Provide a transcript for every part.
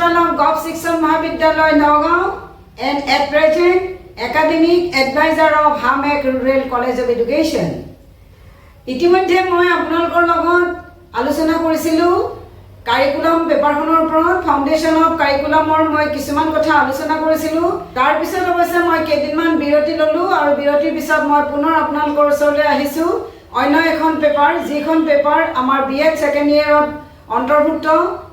Principal of Gop Shikshan Mahavidyalaya Nagaon and at present Academic Advisor of Hamek Rural College of Education. ইতিমধ্যে মই আপোনালোকৰ লগত আলোচনা কৰিছিলো কাৰিকুলাম পেপাৰখনৰ ওপৰত ফাউণ্ডেশ্যন অফ কাৰিকুলামৰ মই কিছুমান কথা আলোচনা কৰিছিলো তাৰ পিছত অৱশ্যে মই কেইদিনমান বিৰতি ললো আৰু বিৰতিৰ পিছত মই পুনৰ আপোনালোকৰ ওচৰলৈ আহিছো অন্য এখন পেপাৰ যিখন পেপাৰ আমাৰ বিএড সেকেন্ড ইয়াৰত অন্তৰ্ভুক্ত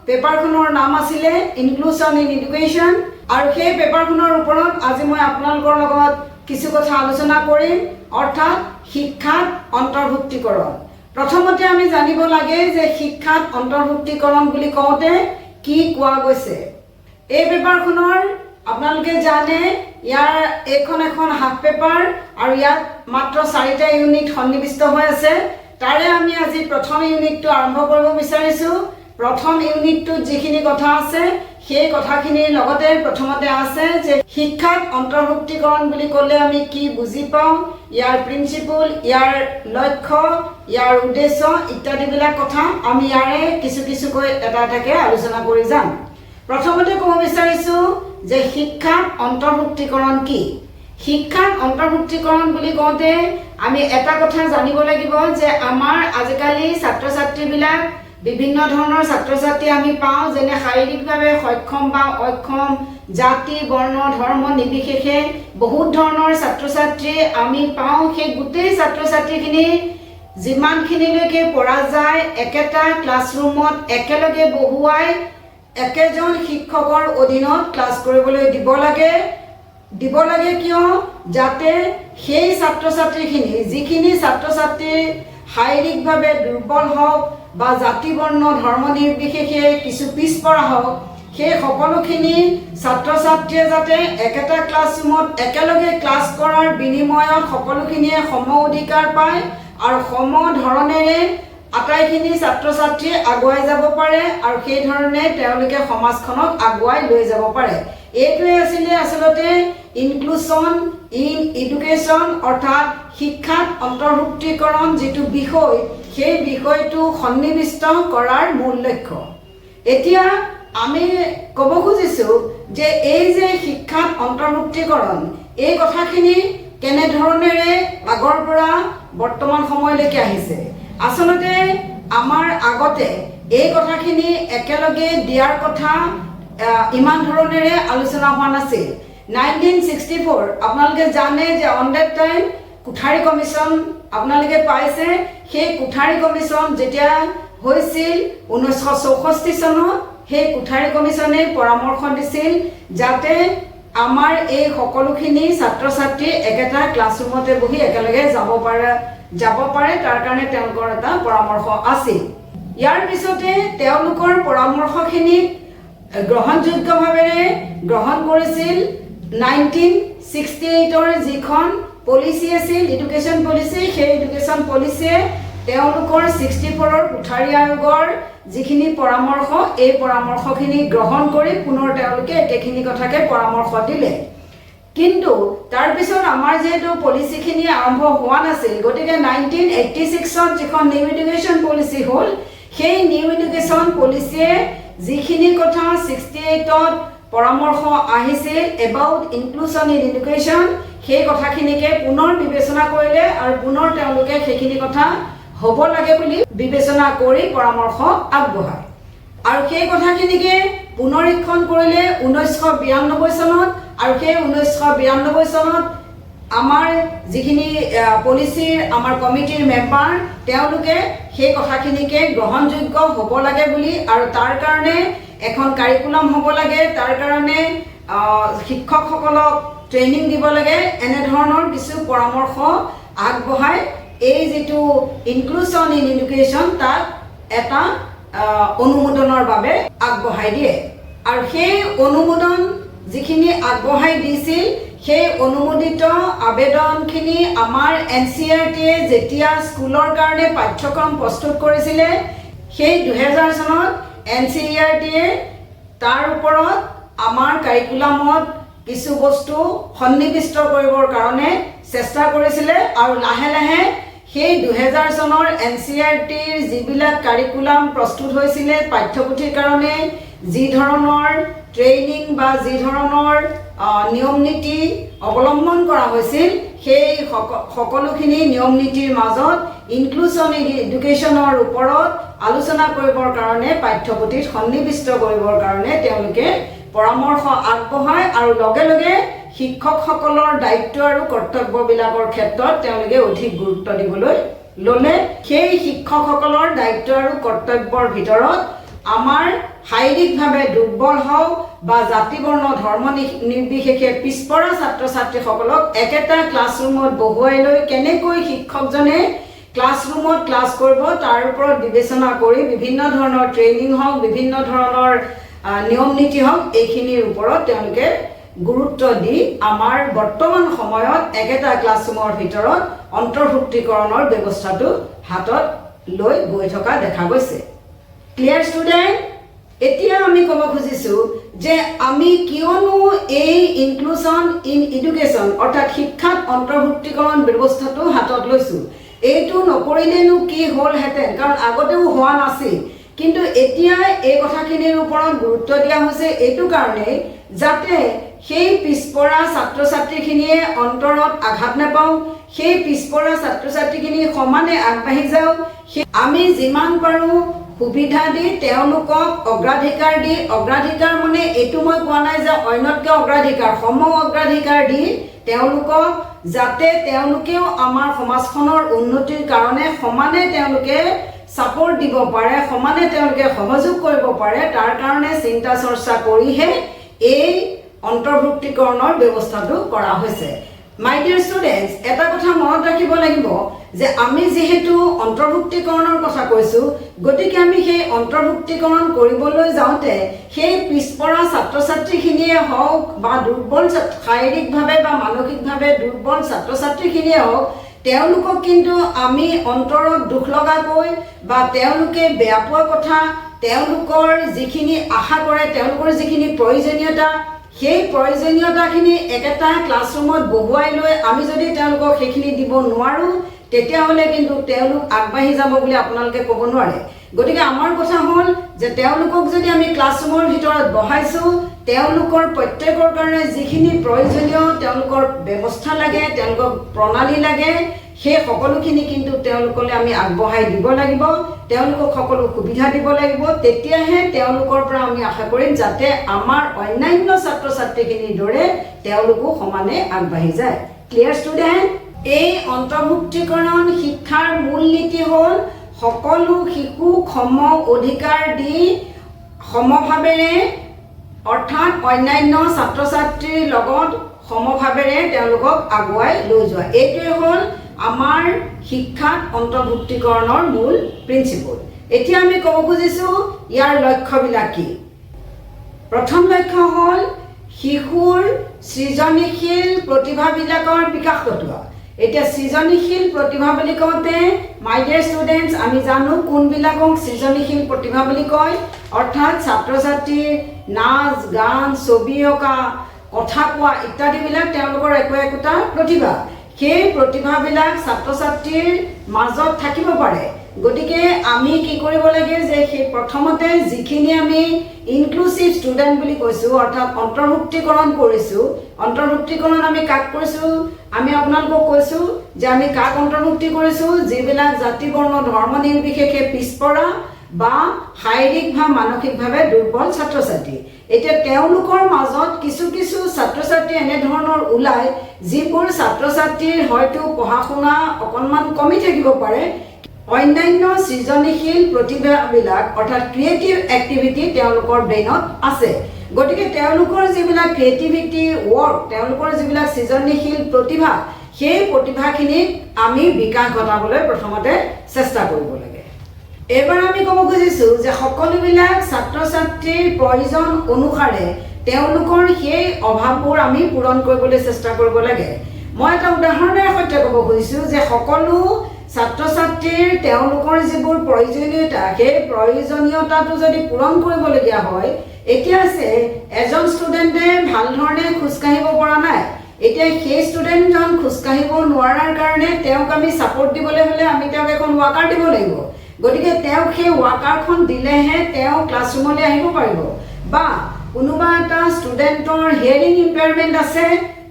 পেপাৰখনৰ নাম আছিল ইনক্লুশন ইন এডুকেশ্যন আৰু সেই পেপাৰখনৰ ওপৰত আজি মই আপোনালোকৰ লগত কিছু কথা আলোচনা কৰিম অৰ্থাৎ শিক্ষাত অন্তৰ্ভুক্তিকৰণ প্ৰথমতে আমি জানিব লাগে যে শিক্ষাত অন্তৰ্ভুক্তিকৰণ বুলি কওঁতে কি কোৱা গৈছে এই পেপাৰখনৰ আপোনালোকে জানে ইয়াৰ এখন হাফ পেপাৰ আৰু ইয়াত মাত্ৰ 4টা ইউনিট সন্নিবিষ্ট হৈ আছে তাৰে আমি আজি প্ৰথম ইউনিটটো আৰম্ভ কৰিব বিচাৰিছো প্ৰথম ইউনিটটো যিখিনি কথা আছে সেই কথাখিনিৰ লগতে প্ৰথমতে আছে যে শিক্ষাত অন্তৰ্ভুক্তিকৰণ বুলি ক'লে আমি কি বুজি পাওঁ ইয়াৰ প্ৰিন্সিপল ইয়াৰ লক্ষ্য ইয়াৰ উদ্দেশ্য ইত্যাদিবিলাক কথা আমি ইয়াৰে কিছু এটা আলোচনা কৰি যাম প্ৰথমতে ক'ব বিচাৰিছো যে শিক্ষাত অন্তৰ্ভুক্তিকৰণ কি শিক্ষাত অন্তৰ্ভুক্তিকৰণ বুলি কওঁতে আমি এটা কথা জানিব লাগিব যে আমাৰ আজিকালি ছাত্ৰ ছাত্ৰীবিলাক বিভিন্ন ধৰণৰ ছাত্ৰ ছাত্ৰী আমি পাওঁ যেনে শাৰীৰিকভাৱে সক্ষম বা অক্ষম জাতি বৰ্ণ ধৰ্ম নিৰ্বিশেষে বহুত ধৰণৰ ছাত্ৰ ছাত্ৰী আমি পাওঁ সেই গোটেই ছাত্ৰ ছাত্ৰীখিনি যিমানখিনিলৈকে পৰা যায় একেটা ক্লাছৰুমত একেলগে বহুৱাই একেজন শিক্ষকৰ অধীনত ক্লাছ কৰিবলৈ দিব লাগে কিয় যাতে সেই ছাত্ৰ ছাত্ৰীখিনি যিখিনি ছাত্ৰ ছাত্ৰী শাৰীৰিকভাৱে দুৰ্বল হওক বা জাতি বৰ্ণ ধৰ্ম নিৰ্বিশেষে কিছু পিছপৰা হওক সেই সকলোখিনি ছাত্ৰ ছাত্ৰীয়ে যাতে একেটা ক্লাছৰুমত একেলগে ক্লাছ কৰাৰ বিনিময়ত সকলোখিনিয়ে সম অধিকাৰ পায় আৰু সম ধৰণেৰে আটাইখিনি ছাত্ৰ ছাত্ৰী আগুৱাই যাব পাৰে আৰু সেই ধৰণে তেওঁলোকে সমাজখনক আগুৱাই লৈ যাব পাৰে এইটোৱে আছিল আসলতে ইনক্লুশন ইন এডুকেশ্যন অৰ্থাৎ শিক্ষাত অন্তৰ্ভুক্তিকৰণ যিটো বিষয় সেই বিষয়টো সন্নিবিষ্ট কৰাৰ মূল লক্ষ্য এতিয়া আমি ক'ব খুজিছো যে এই যে শিক্ষাত অন্তৰ্ভুক্তিকৰণ এই কথাখিনি কেনে ধৰণেৰে আগৰ পৰা বৰ্তমান সময়লৈকে আহিছে আসলতে আমাৰ আগতে এই কথাখিনি একেলগে দিয়াৰ কথা ইমান ধৰণেৰে আলোচনা হোৱা নাছিল 1964 আপোনালোকে জানে যে on that time Kothari commission আপোনালোকে পাইছে সেই কুঠাৰী কমিছন যেতিয়া হৈছিল 1964 চনত সেই কুঠাৰী কমিছনে পৰামৰ্শ দিছিল যাতে আমাৰ এই সকলোখিনি ছাত্ৰ ছাত্ৰী একেটা ক্লাছৰুমতে বহি একেলগে যাব পাৰে তাৰ কাৰণে তেওঁলোকৰ এটা পৰামৰ্শ আছিল ইয়াৰ পিছতে তেওঁলোকৰ পৰামৰ্শখিনি গ্ৰহণযোগ্যভাৱে গ্ৰহণ কৰিছিল 1968 যিখন পলিচি আছিল এডুকেশ্যন পলিচি সেই এডুকেশ্যন পলিচিয়ে তেওঁলোকৰ 64 কুঠাৰী আয়োগৰ যিখিনি পৰামৰ্শ এই পৰামৰ্শখিনি গ্ৰহণ কৰি পুনৰ তেওঁলোকে একেখিনি কথাকে পৰামৰ্শ দিলে কিন্তু তাৰ পিছত আমাৰ যেটো পলিচিখিনি আৰম্ভ হোৱা নাছিল গতিকে 1986 যিখন নিউ এডুকেশ্যন পলিচি হ'ল সেই নিউ এডুকেশ্যন পলিচিয়ে যিখিনি কথা 68 পৰামৰ্শ আহিছিল এবাউট ইনক্লুশন ইন এডুকেশ্যন সেই কথাখিনিকে পুনৰ বিবেচনা কৰিলে আৰু পুনৰ তেওঁলোকে সেইখিনি কথা হ'ব লাগে বুলি বিবেচনা কৰি পৰামৰ্শ আগবঢ়ায় আৰু সেই কথাখিনিকে পুনৰীক্ষণ কৰিলে 1992 চনত আৰু সেই 1992 চনত আমাৰ যিখিনি পলিচিৰ আমাৰ কমিটিৰ মেম্বাৰ তেওঁলোকে সেই কথাখিনিকে গ্ৰহণযোগ্য হ'ব লাগে বুলি আৰু তাৰ কাৰণে এখন কাৰিকুলাম হ'ব লাগে তাৰ কাৰণে শিক্ষকসকলক ট্ৰেইনিং দিব লাগে এনে ধৰণৰ কিছু পৰামৰ্শ আগবঢ়াই এই যেটো ইনক্লুশন ইন এডুকেশ্যন তাক এটা অনুমোদনৰ বাবে আগবঢ়াই দিয়ে আৰু সেই অনুমোদন যিখিনি আগবঢ়াই দিছিল সেই অনুমোদিত আবেদনখিনি আমাৰ এনচিইআৰটিয়ে যেতিয়া স্কুলৰ কাৰণে পাঠ্যক্ৰম প্ৰস্তুত কৰিছিলে সেই 2000 চনত এনচিইআৰটিয়ে তাৰ ওপৰত আমাৰ কাৰিকুলামত কিছু বস্তু সন্নিবিষ্ট কৰিবৰ কাৰণে চেষ্টা কৰিছিলে আৰু লাহে লাহে সেই 2000 চনৰ এনচিইআৰটিৰ যিবিলাক কাৰিকুলাম প্ৰস্তুত হৈছিলে পাঠ্যপুথিৰ কাৰণে যি ধৰণৰ ট্ৰেইনিং বা যি ধৰণৰ নিয়ম নীতি অৱলম্বন কৰা হৈছিল সেই সকলোখিনি নিয়ম নীতিৰ মাজত ইনক্লুজন এডুকেশ্যনৰ ওপৰত আলোচনা কৰিবৰ কাৰণে পাঠ্যপুথিত সন্নিৱিষ্ট কৰিবৰ কাৰণে তেওঁলোকে পৰামৰ্শ আগবঢ়ায় আৰু লগে লগে শিক্ষকসকলৰ দায়িত্ব আৰু কৰ্তব্যবিলাকৰ ক্ষেত্ৰত তেওঁলোকে অধিক গুৰুত্ব দিবলৈ ল'লে। সেই শিক্ষকসকলৰ দায়িত্ব আৰু কৰ্তব্যৰ ভিতৰত আমাৰ শাৰীৰিকভাৱে দুৰ্বল হওক বা জাতি বৰ্ণ ধৰ্ম নিৰ্বিশেষে পিছপৰা ছাত্ৰ ছাত্ৰীসকলক একেটা ক্লাছৰুমত বহুৱাই লৈ কেনেকৈ শিক্ষকজনে ক্লাছৰুমত ক্লাছ কৰিব তাৰ ওপৰত বিবেচনা কৰি বিভিন্ন ধৰণৰ ট্ৰেইনিং হওক বিভিন্ন ধৰণৰ নিয়ম নীতি হওক এইখিনিৰ ওপৰত তেওঁলোকে গুৰুত্ব দি আমাৰ বৰ্তমান সময়ত একেটা ক্লাছৰুমৰ ভিতৰত অন্তৰ্ভুক্তিকৰণৰ ব্যৱস্থাটো হাতত লৈ গৈ থকা দেখা গৈছে। ক্লিয়াৰ ষ্টুডেণ্ট, এতিয়া আমি ক'ব খুজিছোঁ যে আমি কিয়নো এই ইনক্লুজন ইন এডুকেশ্যন অৰ্থাৎ শিক্ষাত অন্তৰ্ভুক্তিকৰণ ব্যৱস্থাটো হাতত লৈছোঁ। এইটো নকৰিলেনো কি হ'লহেঁতেন, কাৰণ আগতেও হোৱা নাছিল, কিন্তু এতিয়া এই কথাখিনিৰ ওপৰত গুৰুত্ব দিয়া হৈছে এইটো কাৰণেই যাতে সেই পিছপৰা ছাত্ৰ ছাত্ৰীখিনিয়ে অন্তৰত আঘাত নাপাওঁ, সেই পিছপৰা ছাত্ৰ ছাত্ৰীখিনি সমানে আগবাঢ়ি যাওক। আমি যিমান পাৰোঁ সুবিধা দি তেওঁলোকক অগ্ৰাধিকাৰ দি, অগ্ৰাধিকাৰ মানে এইটো মই কোৱা নাই যে অন্যতকৈ অগ্ৰাধিকাৰ, সম অগ্ৰাধিকাৰ দি তেওঁলোকক যাতে তেওঁলোকেও আমাৰ সমাজখনৰ উন্নতিৰ কাৰণে সমানে তেওঁলোকে ছাপোৰ্ট দিব পাৰে, সমানে তেওঁলোকে সহযোগ কৰিব পাৰে, তাৰ কাৰণে চিন্তা চৰ্চা কৰিহে এই অন্তৰ্ভুক্তিকৰণৰ ব্যৱস্থাটো কৰা হৈছে। মাই ডিয়াৰ ষ্টুডেণ্টছ, এটা কথা মনত ৰাখিব লাগিব যে আমি যিহেতু অন্তৰ্ভুক্তিকৰণৰ কথা কৈছোঁ, গতিকে আমি সেই অন্তৰ্ভুক্তিকৰণ কৰিবলৈ যাওঁতে সেই পিছপৰা ছাত্ৰ ছাত্ৰীখিনিয়ে হওক বা দুৰ্বল শাৰীৰিকভাৱে বা মানসিকভাৱে দুৰ্বল ছাত্ৰ ছাত্ৰীখিনিয়ে হওক তেওঁলোকক কিন্তু আমি অন্তৰত দুখ লগাকৈ বা তেওঁলোকে বেয়া পোৱা কথা, তেওঁলোকৰ যিখিনি আশা কৰে, তেওঁলোকৰ যিখিনি প্ৰয়োজনীয়তা, সেই প্ৰয়োজনীয়তাখিনি একেটা ক্লাছৰুমত বহুৱাই লৈ আমি যদি তেওঁলোকক সেইখিনি দিব নোৱাৰোঁ তেতিয়াহ'লে কিন্তু তেওঁলোক আগবাঢ়ি যাব বুলি আপোনালোকে ক'ব নোৱাৰে। গতিকে আমাৰ কথা হ'ল যে তেওঁলোকক যদি আমি ক্লাছৰুমৰ ভিতৰত বহাইছোঁ, তেওঁলোকৰ প্ৰত্যেকৰ কাৰণে যিখিনি প্ৰয়োজনীয় তেওঁলোকৰ ব্যৱস্থা লাগে, তেওঁলোকক প্ৰণালী লাগে, সেই সকলোখিনি কিন্তু তেওঁলোকলৈ আমি আগবঢ়াই দিব লাগিব, তেওঁলোকক সকলো সুবিধা দিব লাগিব। তেতিয়াহে তেওঁলোকৰ পৰা আমি আশা কৰিম যাতে আমাৰ অন্যান্য ছাত্ৰ ছাত্ৰীখিনিৰ দৰে তেওঁলোকো সমানে আগবাঢ়ি যায়। ক্লিয়াৰ ষ্টুডেণ্ট, এই অন্তৰ্ভুক্তিকৰণ শিক্ষাৰ মূল নীতি হ'ল সকলো শিশুক সম অধিকাৰ দি সমভাৱেৰে অৰ্থাৎ অন্যান্য ছাত্ৰ ছাত্ৰীৰ লগত সমভাৱেৰে তেওঁলোকক আগুৱাই লৈ যোৱা। এইটোৱে হ'ল আমাৰ শিক্ষাত অন্তৰ্ভুক্তিকৰণৰ মূল প্ৰিন্সিপল। এতিয়া আমি ক'ব খুজিছোঁ ইয়াৰ লক্ষ্যবিলাক কি। প্ৰথম লক্ষ্য হ'ল শিশুৰ সৃজনীশীল প্ৰতিভাবিলাকৰ বিকাশ ঘটোৱা। এতিয়া সৃজনীশীল প্ৰতিভা বুলি কওঁতে মাই ডিয়াৰ ষ্টুডেণ্টছ, আমি জানো কোনবিলাকক সৃজনীশীল প্ৰতিভা বুলি কয়, অৰ্থাৎ ছাত্ৰ ছাত্ৰীৰ নাচ গান, ছবি অঁকা, কথা কোৱা ইত্যাদিবিলাক তেওঁলোকৰ একোটা প্ৰতিভা। সেই প্ৰতিভাবিলাক ছাত্ৰ ছাত্ৰীৰ মাজত থাকিব পাৰে। গতিকে আমি কি কৰিব লাগে যে সেই প্ৰথমতে যিখিনি আমি ইনক্লুচিভ ষ্টুডেণ্ট বুলি কৈছোঁ অৰ্থাৎ অন্তৰ্ভুক্তিকৰণ কৰিছোঁ, অন্তৰ্ভুক্তিকৰণ আমি কাক কৰিছোঁ, আমি আপোনালোকক কৈছোঁ যে আমি কাক অন্তৰ্ভুক্তি কৰিছোঁ, যিবিলাক জাতি বৰ্ণ ধৰ্ম নিৰ্বিশেষে পিছপৰা বা শাৰীৰিক বা মানসিকভাৱে দুৰ্বল ছাত্ৰ ছাত্ৰী। এতিয়া তেওঁলোকৰ মাজত কিছু কিছু ছাত্ৰ ছাত্ৰী এনেধৰণৰ ওলায় যিবোৰ ছাত্ৰ ছাত্ৰীৰ হয়তো পঢ়া শুনা অকণমান কমি থাকিব পাৰে, অন্যান্য সৃজনীশীল প্ৰতিভাবিলাক অৰ্থাৎ ক্ৰিয়েটিভ এক্টিভিটি তেওঁলোকৰ ব্ৰেইনত আছে। গতিকে তেওঁলোকৰ যিবিলাক ক্ৰিয়েটিভিটি ৱৰ্ক, তেওঁলোকৰ যিবিলাক সৃজনীশীল প্ৰতিভা, সেই প্ৰতিভাখিনিক আমি বিকাশ ঘটাবলৈ প্ৰথমতে চেষ্টা কৰিব লাগে। এইবাৰ আমি ক'ব খুজিছোঁ যে সকলোবিলাক ছাত্ৰ ছাত্ৰীৰ প্ৰয়োজন অনুসাৰে তেওঁলোকৰ সেই অভাৱবোৰ আমি পূৰণ কৰিবলৈ চেষ্টা কৰিব লাগে। মই এটা উদাহৰণৰ সৈতে ক'ব খুজিছোঁ যে সকলো ছাত্ৰ ছাত্ৰীৰ তেওঁলোকৰ যিবোৰ প্ৰয়োজনীয়তা, সেই প্ৰয়োজনীয়তাটো যদি পূৰণ কৰিবলগীয়া হয়, এতিয়া আছে এজন ষ্টুডেণ্টে ভাল ধৰণে খোজকাঢ়িব পৰা নাই, এতিয়া সেই ষ্টুডেণ্টজন খোজকাঢ়িব নোৱাৰাৰ কাৰণে তেওঁক আমি ছাপোৰ্ট দিবলৈ হ'লে আমি তেওঁক এখন ৱাকাৰ দিব লাগিব। গতিকে তেওঁক সেই ৱাকাৰখন দিলেহে তেওঁ ক্লাছৰুমলৈ আহিব পাৰিব। বা কোনোবা এটা ষ্টুডেণ্টৰ হিয়াৰিং ইম্পেয়াৰমেণ্ট আছে,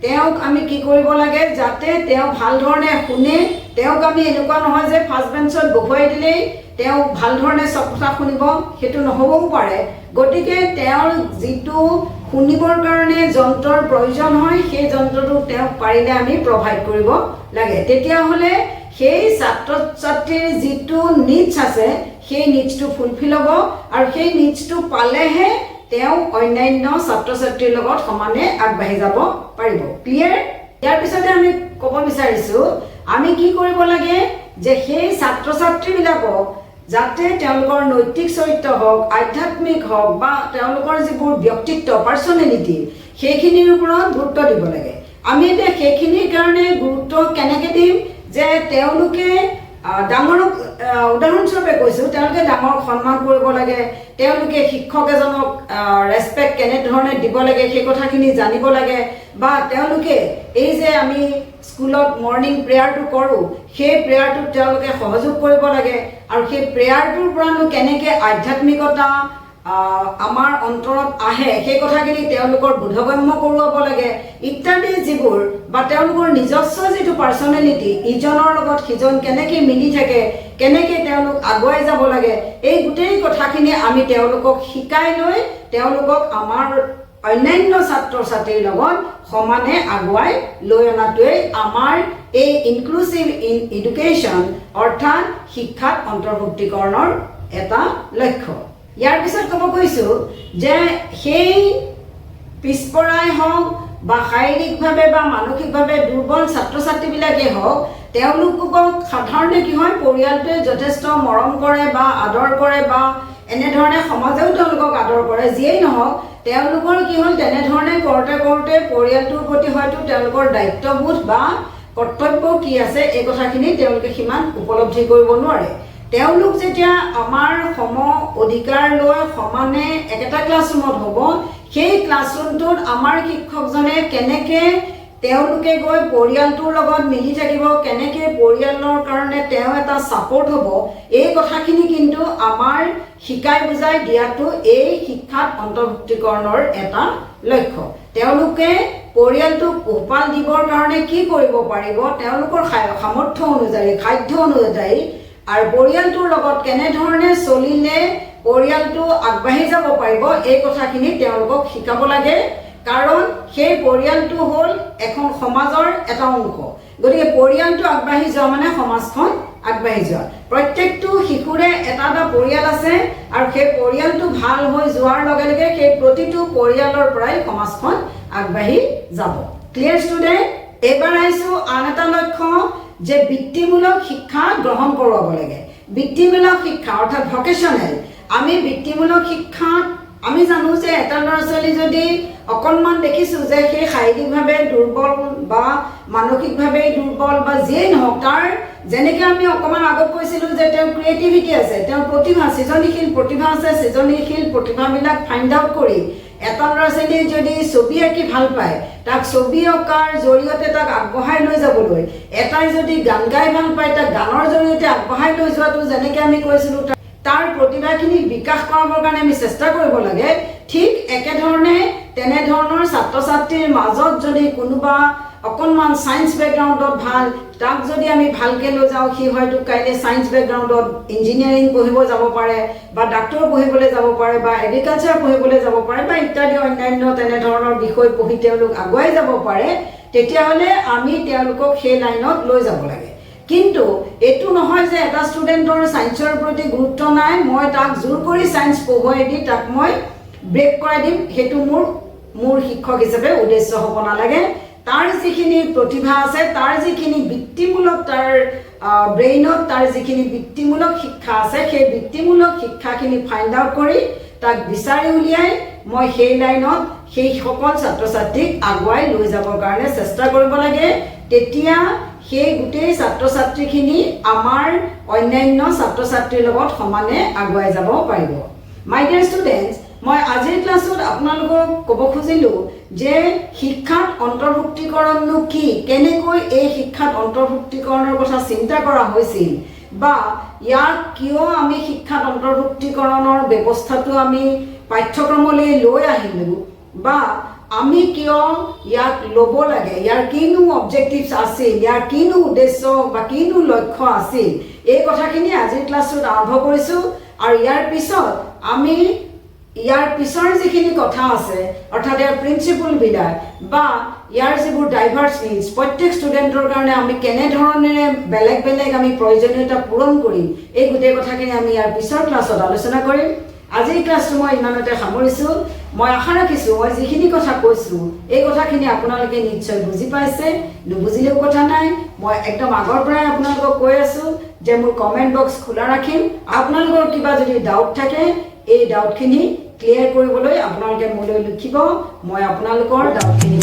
তেওঁক আমি কি কৰিব লাগে যাতে তেওঁ ভাল ধৰণে শুনে। তেওঁক আমি এনেকুৱা নহয় যে ফাৰ্ষ্ট বেঞ্চত বহুৱাই দিলেই তেওঁ ভাল ধৰণে চব কথা শুনিব, সেইটো নহ'বও পাৰে। গতিকে তেওঁৰ যিটো শুনিবৰ কাৰণে যন্ত্ৰৰ প্ৰয়োজন হয় সেই যন্ত্ৰটো তেওঁক পাৰিলে আমি প্ৰভাইড কৰিব লাগে। তেতিয়াহ'লে সেই ছাত্ৰ ছাত্ৰীৰ যিটো নিডছ আছে সেই নিডছটো ফুলফিল হ'ব, আৰু সেই নিডছটো পালেহে তেওঁ অন্যান্য ছাত্ৰ ছাত্ৰীৰ লগত সমানে আগবাঢ়ি যাব পাৰিব। ক্লিয়াৰ? ইয়াৰ পিছতে আমি ক'ব বিচাৰিছোঁ আমি কি কৰিব লাগে যে সেই ছাত্ৰ ছাত্ৰীবিলাকক যাতে তেওঁলোকৰ নৈতিক চৰিত্ৰ হওক, আধ্যাত্মিক হওক বা তেওঁলোকৰ যিবোৰ ব্যক্তিত্ব পাৰ্চনেলিটি সেইখিনিৰ ওপৰত গুৰুত্ব দিব লাগে। আমি এতিয়া সেইখিনিৰ কাৰণে গুৰুত্ব কেনেকৈ দিম যে তেওঁলোকে ডাঙৰক উদাহৰণস্বৰূপে কৈছোঁ, তেওঁলোকে ডাঙৰক সন্মান কৰিব লাগে, তেওঁলোকে শিক্ষক এজনক ৰেচপেক্ট কেনেধৰণে দিব লাগে সেই কথাখিনি জানিব লাগে, বা তেওঁলোকে এই যে আমি স্কুলত মৰ্ণিং প্ৰেয়াৰটো কৰোঁ সেই প্ৰেয়াৰটোত তেওঁলোকে সহযোগ কৰিব লাগে, আৰু সেই প্ৰেয়াৰটোৰ পৰানো কেনেকৈ আধ্যাত্মিকতা আমাৰ অন্তৰত আহে সেই কথাখিনি তেওঁলোকৰ বোধগম্য কৰোৱাব লাগে ইত্যাদি যিবোৰ, বা তেওঁলোকৰ নিজস্ব যিটো পাৰ্চনেলিটি ইজনৰ লগত সিজন কেনেকৈ মিলি থাকে, কেনেকৈ তেওঁলোক আগুৱাই যাব লাগে, এই গোটেই কথাখিনি আমি তেওঁলোকক শিকাই লৈ তেওঁলোকক আমাৰ অন্যান্য ছাত্ৰ ছাত্ৰীৰ লগত সমানে আগুৱাই লৈ অনাটোৱেই আমাৰ এই ইনক্লুচিভ এডুকেশ্যন অৰ্থাৎ শিক্ষাত অন্তৰ্ভুক্তিকৰণৰ এটা লক্ষ্য। ইয়াৰ পিছত ক'ব কৈছোঁ যে সেই পিছপৰাই হওক বা শাৰীৰিকভাৱে বা মানসিকভাৱে দুৰ্বল ছাত্ৰ ছাত্ৰীবিলাকেই হওক, তেওঁলোকক সাধাৰণতে কি হয় পৰিয়ালটোৱে যথেষ্ট মৰম কৰে বা আদৰ কৰে, বা এনেধৰণে সমাজেও তেওঁলোকক আদৰ কৰে। যিয়েই নহওক তেওঁলোকৰ কি হ'ল তেনেধৰণে কৰোঁতে কৰোঁতে পৰিয়ালটোৰ প্ৰতি হয়তো তেওঁলোকৰ দায়িত্ববোধ বা কৰ্তব্য কি আছে এই কথাখিনি তেওঁলোকে সিমান উপলব্ধি কৰিব নোৱাৰে। তেওঁলোক যেতিয়া আমাৰ সম অধিকাৰ লৈ সমানে একেটা ক্লাছৰুমত হ'ব, সেই ক্লাছৰুমটোত আমাৰ শিক্ষকজনে কেনেকৈ তেওঁলোকে গৈ পৰিয়ালটোৰ লগত মিলি থাকিব, কেনেকৈ পৰিয়ালৰ কাৰণে তেওঁ এটা ছাপোৰ্ট হ'ব, এই কথাখিনি কিন্তু আমাৰ শিকাই বুজাই দিয়াটো এই শিক্ষাত অন্তৰ্ভুক্তিকৰণৰ এটা লক্ষ্য। তেওঁলোকে পৰিয়ালটোক পোহপাল দিবৰ কাৰণে কি কৰিব পাৰিব, তেওঁলোকৰ সামৰ্থ্য অনুযায়ী খাদ্য অনুযায়ী, আৰু পৰিয়ালটোৰ লগত কেনেধৰণে চলিলে পৰিয়ালটো আগবাঢ়ি যাব পাৰিব এই কথাখিনি তেওঁলোকক শিকাব লাগে। কাৰণ সেই পৰিয়ালটো হ'ল এখন সমাজৰ এটা অংশ। গতিকে পৰিয়ালটো আগবাঢ়ি যোৱা মানে সমাজখন আগবাঢ়ি যোৱা। প্ৰত্যেকটো শিশুৰে এটা এটা পৰিয়াল আছে, আৰু সেই পৰিয়ালটো ভাল হৈ যোৱাৰ লগে লগে সেই প্ৰতিটো পৰিয়ালৰ পৰাই সমাজখন আগবাঢ়ি যাব। Clear student? এইবাৰ আহিছোঁ আন এটা লক্ষ্য যে বৃত্তিমূলক শিক্ষা গ্ৰহণ কৰোৱাব লাগে। বৃত্তিমূলক শিক্ষা অৰ্থাৎ ভকেশ্যনেল। আমি বৃত্তিমূলক শিক্ষাত আমি জানো যে এটা ল'ৰা ছোৱালী যদি অকণমান দেখিছোঁ যে সেই শাৰীৰিকভাৱে দুৰ্বল বা মানসিকভাৱে দুৰ্বল বা যিয়েই নহওক, তাৰ যেনেকৈ আমি অকণমান আগত কৈছিলোঁ যে তেওঁৰ ক্ৰিয়েটিভিটি আছে, তেওঁৰ প্ৰতিভা সৃজনীশীল প্ৰতিভা আছে, সৃজনীশীল প্ৰতিভাবিলাক ফাইণ্ড আউট কৰি এটা ল'ৰা ছোৱালীয়ে যদি ছবি আঁকি ভাল পায় তাক ছবি অঁকাৰ জৰিয়তে তাক আগবঢ়াই লৈ যাবলৈ, এটাই যদি গান গাই ভাল পায় তাক গানৰ জৰিয়তে আগবঢ়াই লৈ যোৱাটো যেনেকৈ আমি কৈছিলোঁ তাৰ প্ৰতিভাখিনি বিকাশ কৰাবৰ কাৰণে আমি চেষ্টা কৰিব লাগে। ঠিক একেধৰণে তেনেধৰণৰ ছাত্ৰ ছাত্ৰীৰ মাজত যদি কোনোবা অকণমান ছায়েন্স বেকগ্ৰাউণ্ডত ভাল, তাক যদি আমি ভালকৈ লৈ যাওঁ সি হয়তো কাইলৈ ছায়েন্স বেকগ্ৰাউণ্ডত ইঞ্জিনিয়াৰিং পঢ়িব যাব পাৰে, বা ডাক্তৰ পঢ়িবলৈ যাব পাৰে, বা এগ্ৰিকালচাৰ পঢ়িবলৈ যাব পাৰে, বা ইত্যাদি অন্যান্য তেনেধৰণৰ বিষয় পঢ়ি তেওঁলোক আগুৱাই যাব পাৰে, তেতিয়াহ'লে আমি তেওঁলোকক সেই লাইনত লৈ যাব লাগে। কিন্তু এইটো নহয় যে এটা ষ্টুডেণ্টৰ ছায়েন্সৰ প্ৰতি গুৰুত্ব নাই, মই তাক জোৰ কৰি ছায়েন্স পঢ়ুৱাই দি তাক মই ব্ৰেক কৰাই দিম, সেইটো মোৰ শিক্ষক হিচাপে উদ্দেশ্য হ'ব নালাগে। তাৰ যিখিনি প্ৰতিভা আছে, তাৰ যিখিনি বৃত্তিমূলক তাৰ ব্ৰেইনত তাৰ যিখিনি বৃত্তিমূলক শিক্ষা আছে, সেই বৃত্তিমূলক শিক্ষাখিনি ফাইণ্ড আউট কৰি তাক বিচাৰি উলিয়াই মই সেই লাইনত সেই সকল ছাত্ৰ ছাত্ৰীক আগুৱাই লৈ যাবৰ কাৰণে চেষ্টা কৰিব লাগে। তেতিয়া সেই গোটেই ছাত্ৰ ছাত্ৰীখিনি আমাৰ অন্যান্য ছাত্ৰ ছাত্ৰীৰ লগত সমানে আগুৱাই যাব পাৰিব। মাই ডিয়াৰ ষ্টুডেণ্টছ, মই আজিৰ ক্লাছত আপোনালোকক ক'ব খুজিলোঁ যে শিক্ষাত অন্তৰ্ভুক্তিকৰণনো কি, কেনেকৈ এই শিক্ষাত অন্তৰ্ভুক্তিকৰণৰ কথা চিন্তা কৰা হৈছিল, বা ইয়াক কিয় আমি শিক্ষাত অন্তৰ্ভুক্তিকৰণৰ ব্যৱস্থাটো আমি পাঠ্যক্ৰমলৈ লৈ আহিলোঁ বা আমি কিয় ইয়াক ল'ব লাগে, ইয়াৰ কিনো অবজেক্টিভছ আছিল, ইয়াৰ কিনো উদ্দেশ্য বা কিনো লক্ষ্য আছিল, এই কথাখিনি আজিৰ ক্লাছটোত আৰম্ভ কৰিছোঁ। আৰু ইয়াৰ পিছত আমি ইয়াৰ পিছৰ যিখিনি কথা আছে অৰ্থাৎ ইয়াৰ প্ৰিন্সিপলবিলাক বা ইয়াৰ যিবোৰ ডাইভাৰ্ছ নিডছ, প্ৰত্যেক ষ্টুডেণ্টৰ কাৰণে আমি কেনেধৰণেৰে বেলেগ বেলেগ আমি প্ৰয়োজনীয়তা পূৰণ কৰিম, এই গোটেই কথাখিনি আমি ইয়াৰ পিছৰ ক্লাছত আলোচনা কৰিম। আজিৰ ক্লাছটো মই ইমানতে সামৰিছোঁ। মই আশা ৰাখিছোঁ মই যিখিনি কথা কৈছোঁ এই কথাখিনি আপোনালোকে নিশ্চয় বুজি পাইছে। নুবুজিলেও কথা নাই, মই একদম আগৰ পৰাই আপোনালোকক কৈ আছোঁ যে মোৰ কমেণ্ট বক্স খোলা ৰাখিম। আপোনালোকৰ কিবা যদি ডাউট থাকে এই ডাউটখিনি ক্লিয়াৰ কৰিবলৈ আপোনালোকে মোলৈ লিখিব, মই আপোনালোকৰ ডাউটখিনি